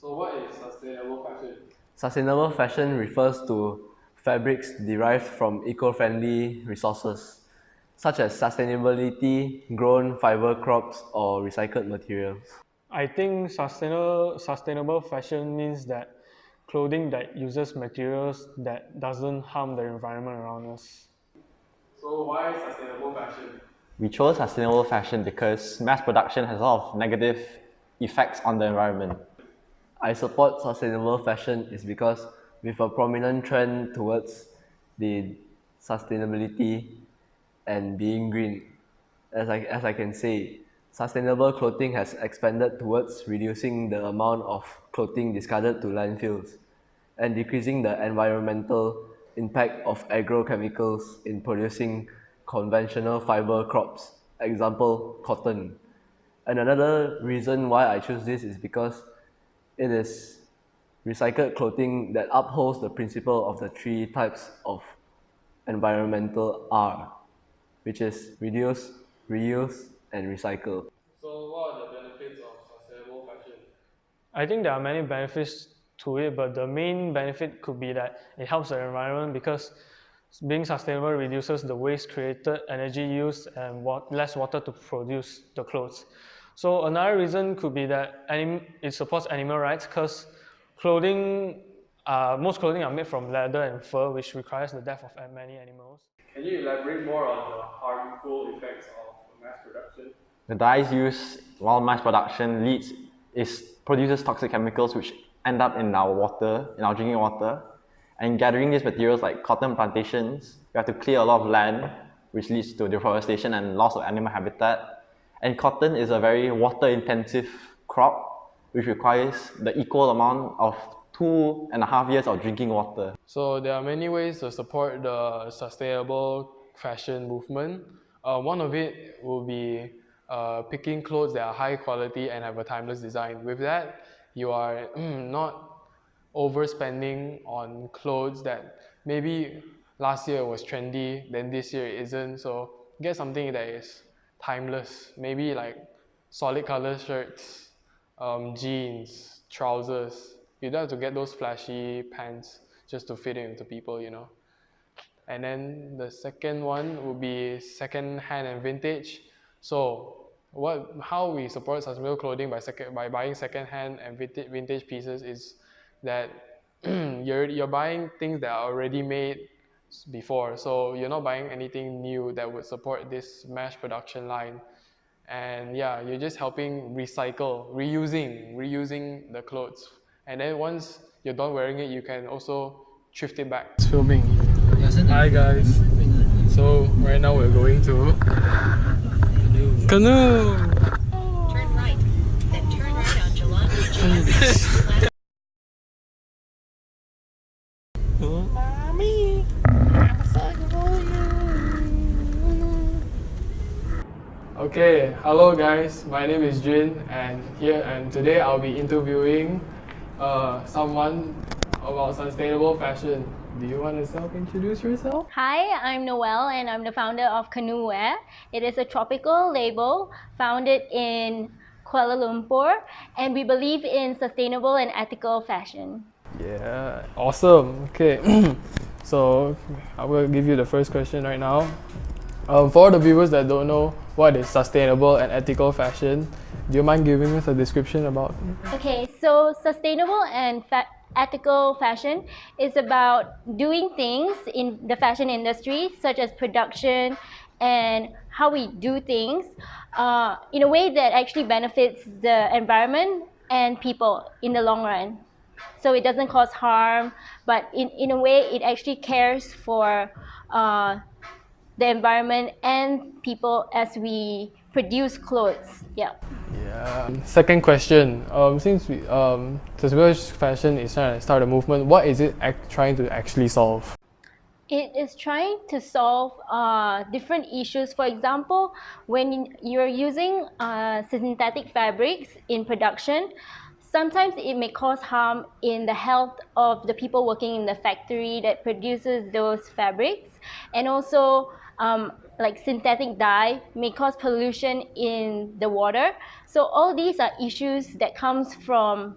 So what is sustainable fashion? Sustainable fashion refers to fabrics derived from eco-friendly resources, such as sustainability, grown fiber crops, or recycled materials. I think sustainable fashion means that clothing that uses materials that doesn't harm the environment around us. So why sustainable fashion? We chose sustainable fashion because mass production has a lot of negative effects on the environment. I support sustainable fashion is because with a prominent trend towards the sustainability and being green, as I can say, sustainable clothing has expanded towards reducing the amount of clothing discarded to landfills and decreasing the environmental impact of agrochemicals in producing conventional fiber crops, example, cotton. And another reason why I choose this is because it is recycled clothing that upholds the principle of the three types of environmental R, which is reduce, reuse, and recycle. So what are the benefits of sustainable fashion? I think there are many benefits to it, but the main benefit could be that it helps the environment because being sustainable reduces the waste created, energy used, and less water to produce the clothes. So another reason could be that it supports animal rights because most clothing are made from leather and fur, which requires the death of many animals. Can you elaborate more on the harmful effects of mass production? The dyes used while mass production produces toxic chemicals which end up in our water, in our drinking water. And gathering these materials like cotton plantations, we have to clear a lot of land, which leads to deforestation and loss of animal habitat. And cotton is a very water-intensive crop, which requires the equal amount of 2.5 years of drinking water. So there are many ways to support the sustainable fashion movement. One of it will be picking clothes that are high quality and have a timeless design. With that, you are not overspending on clothes that maybe last year was trendy, then this year it isn't. So get something that is timeless. Maybe like solid color shirts, jeans, trousers. You don't have to get those flashy pants just to fit into people, you know. And then the second one would be second hand and vintage. So how we support sustainable clothing by buying second hand and vintage pieces is that you're buying things that are already made before. So you're not buying anything new that would support this mass production line. And yeah, you're just helping reusing the clothes. And then once you're done wearing it, you can also thrift it back. It's filming. Hi guys. So right now we're going to canoe. Turn right, then turn right on July. Mommy, okay, hello guys. My name is Jin, and today I'll be interviewing someone about sustainable fashion. Do you want to self-introduce yourself? Hi, I'm Noelle and I'm the founder of Canoe Wear. It is a tropical label founded in Kuala Lumpur, and we believe in sustainable and ethical fashion. Yeah, awesome. Okay, so I will give you the first question right now. For the viewers that don't know what is sustainable and ethical fashion, do you mind giving us a description about? Okay, so sustainable and ethical fashion is about doing things in the fashion industry, such as production and how we do things in a way that actually benefits the environment and people in the long run. So it doesn't cause harm, but in a way it actually cares for the environment and people as we produce clothes. Yeah. Yeah. Second question. Since sustainable fashion is trying to start a movement, what is it trying to actually solve? It is trying to solve different issues. For example, when you're using synthetic fabrics in production, sometimes it may cause harm in the health of the people working in the factory that produces those fabrics. And also, like synthetic dye may cause pollution in the water. So all these are issues that comes from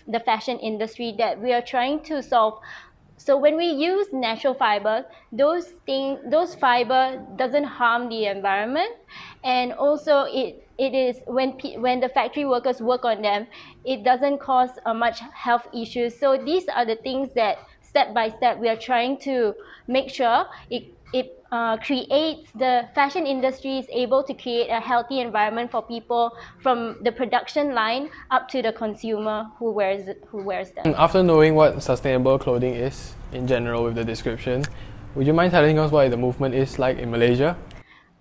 the fashion industry that we are trying to solve. So when we use natural fiber, those fiber doesn't harm the environment, and also it is when the factory workers work on them, it doesn't cause much health issues. So these are the things that step by step we are trying to make sure it creates the fashion industry is able to create a healthy environment for people from the production line up to the consumer who wears them. After knowing what sustainable clothing is in general with the description, would you mind telling us what the movement is like in Malaysia?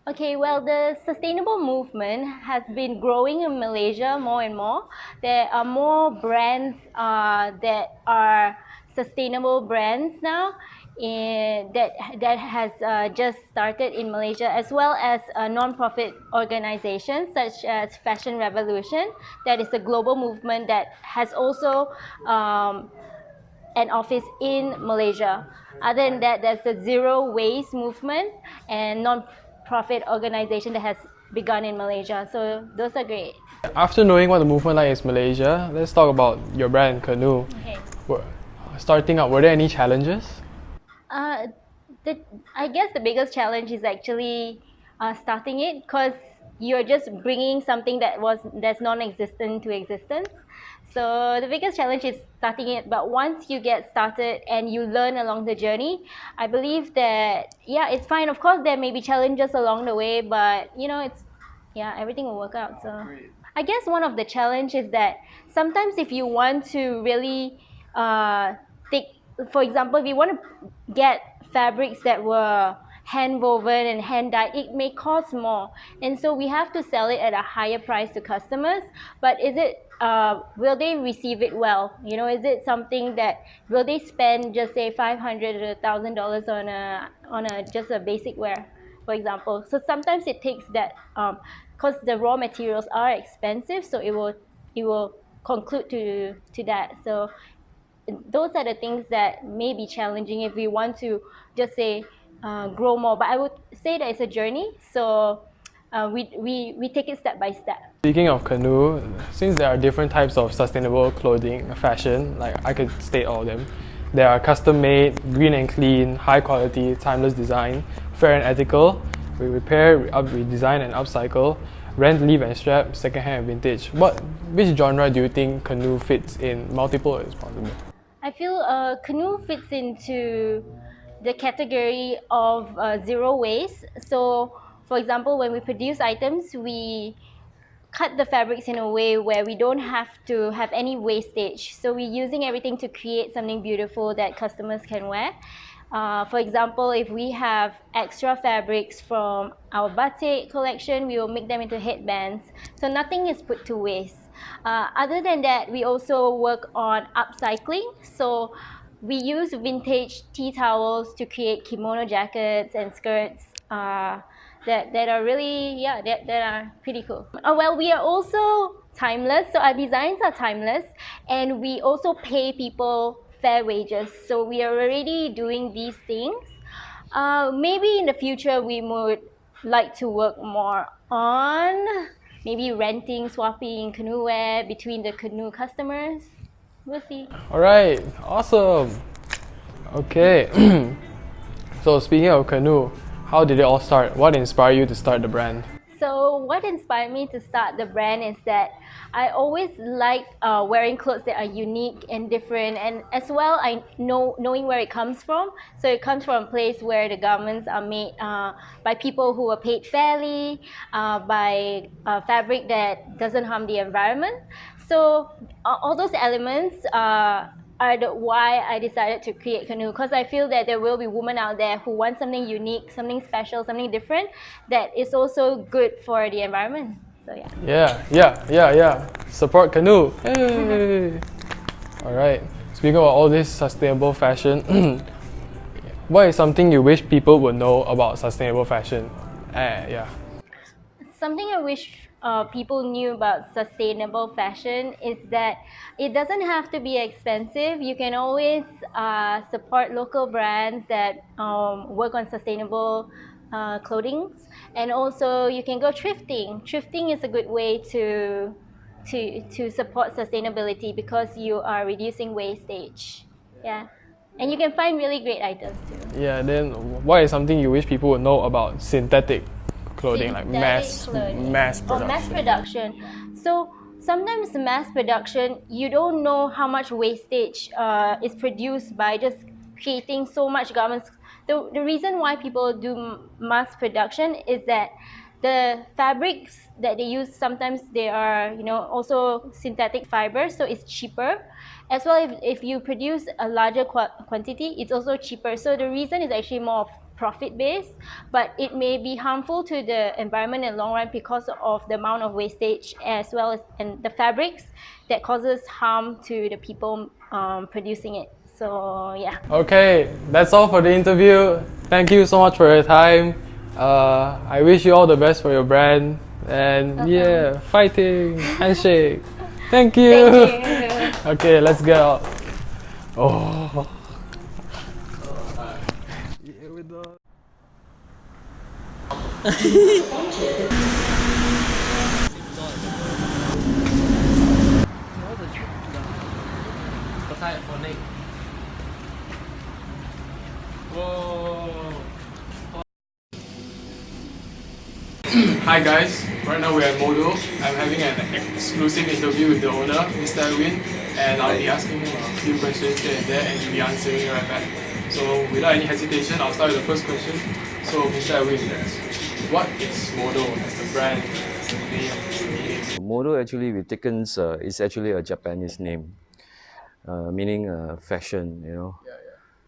Okay, well, the sustainable movement has been growing in Malaysia more and more. There are more brands that are sustainable brands now that has just started in Malaysia, as well as non-profit organizations such as Fashion Revolution. That is a global movement that has also an office in Malaysia. Other than that, there's the zero waste movement and non-profit organization that has begun in Malaysia. So those are great. After knowing what the movement like is Malaysia, let's talk about your brand, Canoe. Okay. Starting out, were there any challenges? I guess the biggest challenge is actually starting it, because you're just bringing something that's non-existent to existence. So the biggest challenge is starting it, but once you get started and you learn along the journey, I believe that it's fine. Of course, there may be challenges along the way, but everything will work out. So I guess one of the challenge is that sometimes if you want to really take, for example, if you want to get fabrics that were hand woven and hand dyed, it may cost more, and so we have to sell it at a higher price to customers. But will they receive it well? Is it something that will they spend just say $500 or $1,000 on a just a basic wear, for example? So sometimes it takes that, because the raw materials are expensive, so it will conclude to that. So those are the things that may be challenging if we want to just say grow more. But I would say that it's a journey, so we take it step by step. Speaking of Canoe, since there are different types of sustainable clothing, fashion, like I could state all of them. There are custom made, green and clean, high quality, timeless design, fair and ethical. We repair, we design and upcycle, rent, leave and strap, secondhand and vintage. Which genre do you think Canoe fits in? Multiple is possible. I feel Canoe fits into the category of zero waste. So, for example, when we produce items, we cut the fabrics in a way where we don't have to have any wastage. So we're using everything to create something beautiful that customers can wear. For example, if we have extra fabrics from our batik collection, we will make them into headbands. So nothing is put to waste. Other than that, we also work on upcycling. So we use vintage tea towels to create kimono jackets and skirts that are really, that are pretty cool. Well, we are also timeless. So our designs are timeless, and we also pay people fair wages. So we are already doing these things. Maybe in the future we would like to work more on maybe renting, swapping Canoe wear between the Canoe customers. We'll see. All right, awesome. Okay, so speaking of Canoe, how did it all start? What inspired you to start the brand? So what inspired me to start the brand is that I always like wearing clothes that are unique and different, and as well knowing where it comes from. So it comes from a place where the garments are made by people who are paid fairly, by fabric that doesn't harm the environment. So all those elements are why I decided to create Canoe, because I feel that there will be women out there who want something unique, something special, something different that is also good for the environment. So Yeah. Support Canoe. Hey. All right. Speaking of all this sustainable fashion, what is something you wish people would know about sustainable fashion? Something I wish people knew about sustainable fashion is that it doesn't have to be expensive. You can always support local brands that work on sustainable clothing, and also you can go thrifting. Thrifting is a good way to to support sustainability because you are reducing wastage. Yeah. And you can find really great items too. Yeah, then what is something you wish people would know about synthetic clothing, like Synthetic mass or mass production. So sometimes the mass production, you don't know how much wastage is produced by just creating so much garments. The reason why people do mass production is that the fabrics that they use, sometimes they are also synthetic fibers, so it's cheaper. As well, if you produce a larger quantity, it's also cheaper. So the reason is actually more of profit based, but it may be harmful to the environment in the long run because of the amount of wastage, as well as and the fabrics that causes harm to the people producing it. So yeah. Okay, that's all for the interview. Thank you so much for your time. I wish you all the best for your brand. And yeah, fighting, handshake. Thank you. Thank you. Okay, let's get out. Oh. Hi guys, right now we're at Modo. I'm having an exclusive interview with the owner, Mr. Edwin, and I'll be asking him a few questions here and there, and he'll be answering right back. So without any hesitation, I'll start with the first question. So Mr. Edwin, what is Modo as the brand, as the name? Modo actually we've taken is actually a Japanese name, meaning fashion, you know.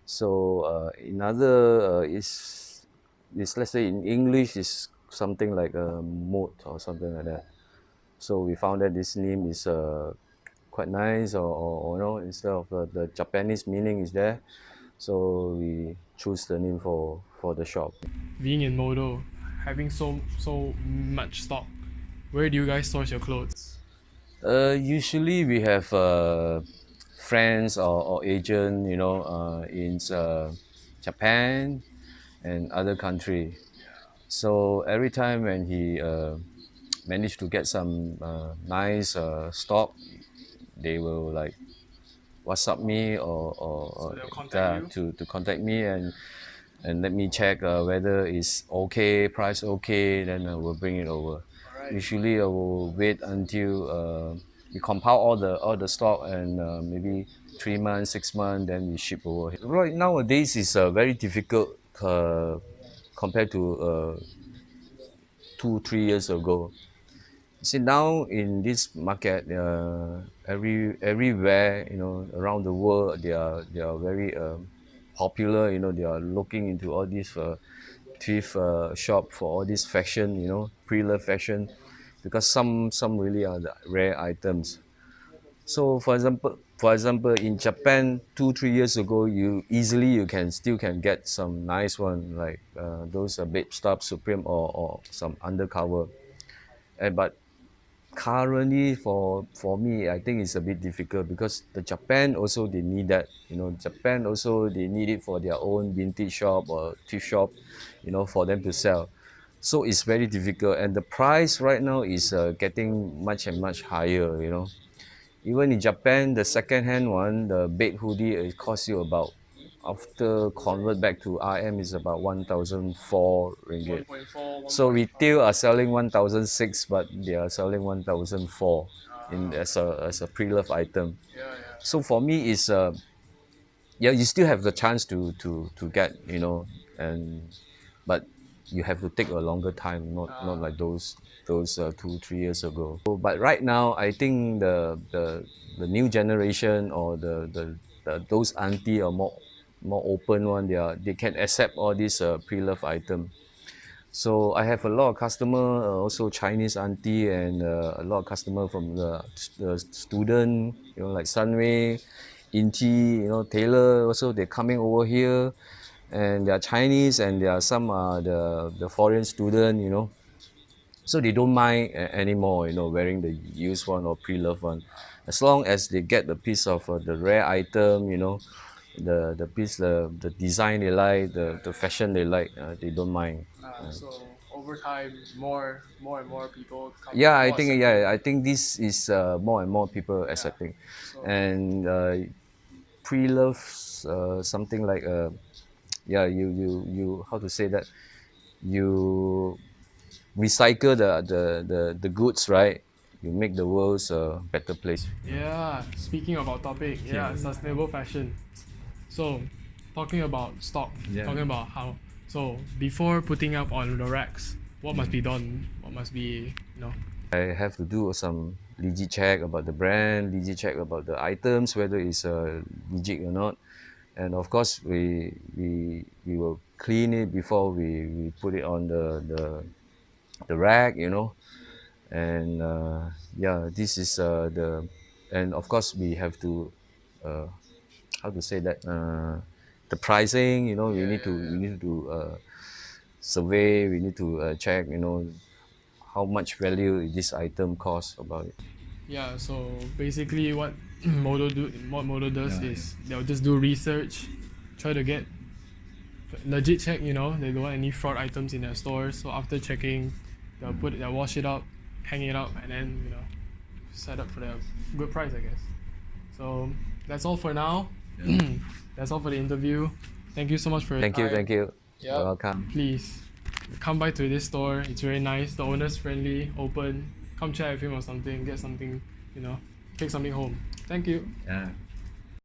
So in other is let's say in English is something like a mode or something like that. So we found that this name is quite nice, or you know, instead of the Japanese meaning is there, so we choose the name for the shop. Being in Modo, having so much stock, where do you guys source your clothes? Usually we have friends or agent, you know, in Japan and other country. So every time when he managed to get some nice stock, they will like WhatsApp me or they'll contact to contact me and let me check whether it's okay, price okay, then I will bring it over. Usually I will wait until we compile all the stock and maybe 3 months, 6 months, then we ship over. Right nowadays is very difficult compared to 2-3 years ago. See now in this market, everywhere, you know, around the world, they are very popular. You know, they are looking into all these thrift shop for all this fashion. You know, pre-loved fashion, because some really are the rare items. So for example, in Japan, 2-3 years ago, you can still get some nice one like those Babe Stuff Supreme or some undercover. But currently for me, I think it's a bit difficult because the Japan also they need that. You know, Japan also they need it for their own vintage shop or thrift shop, you know, for them to sell. So it's very difficult, and the price right now is getting much and much higher. You know, even in Japan, the second-hand one, the bed hoodie, it costs you about, after convert back to RM, is about 1,004 ringgit. So retail are selling 1,006, but they are selling 1,004 in as a pre-loved item. So for me, it's yeah, you still have the chance to get, you know, and but you have to take a longer time, not like those 2-3 years ago. So, but right now, I think the new generation or the those auntie are more open one. They can accept all these pre-loved item. So I have a lot of customer, also Chinese auntie, and a lot of customer from the student, you know, like Sunway, Inti, you know, Taylor. Also, they're coming over here, and they are Chinese, and there are some the foreign student, you know. So they don't mind anymore, you know, wearing the used one or pre-loved one, as long as they get a piece of the rare item, you know, the piece, the design they like, the fashion they like, they don't mind. So over time, more and more people come. Yeah, I more think accepting. I think this is more and more people accepting, So and pre-loves something like yeah, you how to say that, you recycle the goods, right? You make the world's a better place. yeah, speaking of our topic, yeah, sustainable fashion. So, talking about stock, Yeah. talking about how. So before putting up on the racks, what must be done? What must be, I have to do some legit check about the brand, legit check about the items, whether it's legit or not. And of course, we will clean it before we put it on the rack, you know. And yeah, this is and of course we have to uh, how to say that, the pricing, you know, we need to survey, we need to check, you know, how much value this item costs about it. Yeah, so basically what Modo does is they'll just do research, try to get legit check, they don't want any fraud items in their stores. So after checking, they'll wash it up, hang it up, and then set up for the good price, I guess. So that's all for now. That's all for the interview. Thank you so much for your Thank you, time. thank you. Yeah. You're welcome. Please come by to this store. It's very nice. The owner's friendly, open. Come chat with him or something. Get something, take something home. Thank you. Yeah.